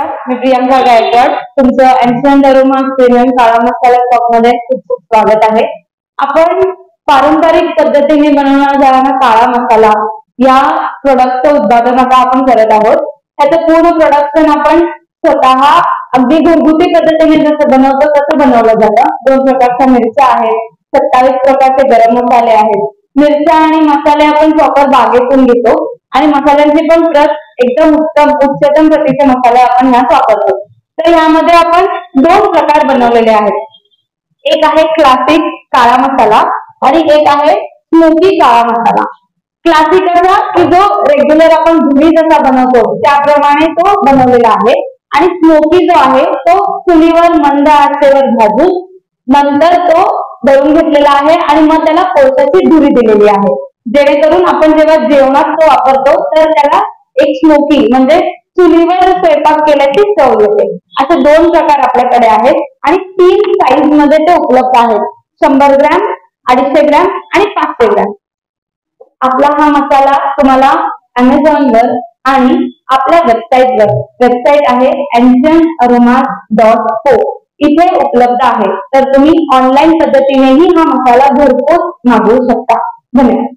नमस्कार, मी प्रियंका गायकवाड. तुमचं ancient aromas premium काळा मसाला शॉप मध्ये खूप खूप स्वागत आहे. आपण पारंपरिक पद्धतीने बनवला जाणारा काळा मसाला या प्रोडक्टचं उत्पादन आता आपण करत आहोत. त्याचं पूर्ण प्रोडक्शन आपण स्वतः अगदी घरगुती पद्धतीने जसं बनवतो तसं बनवलं जातं. 2 प्रकारच्या मिरच्या आहेत, 27 प्रकारचे गरम मसाले आहेत. मिरच्या आणि मसाले आपण प्रॉपर बागेतून घेतो आणि मसाल्यांची पण प्रत एकदम उच्चतम प्रतीचे मसाले आपण ह्यात वापरतो. तर यामध्ये आपण 2 प्रकार बनवलेले आहेत. एक आहे क्लासिक काळा मसाला आणि एक आहे स्मोकी काळा मसाला. क्लासिक असा की जो रेग्युलर आपण घरी जसा बनवतो त्याप्रमाणे तो बनवलेला आहे आणि स्मोकी जो आहे तो चुलीवर मंद आचेवर भाजून नंतर तो दळून घेतलेला आहे आणि मग त्याला कोळशाची धुरी दिलेली आहे, जेणेकरून आपण जेव्हा जेवणात तो वापरतो तर त्याला एक स्मोकी म्हणजे चुलीवर स्वयंपाक केल्याची चव येते. असे 2 प्रकार आपल्याकडे आहेत आणि 3 साईज मध्ये ते उपलब्ध आहेत. 100 ग्रॅम, 250 ग्रॅम आणि 500 ग्रॅम. आपला हा मसाला तुम्हाला अमेझॉनवर आणि आपल्या वेबसाईट आहे ancientaromas.co इथे उपलब्ध आहे. तर तुम्ही ऑनलाईन पद्धतीनेही हा मसाला घरपोच मागवू शकता. धन्यवाद.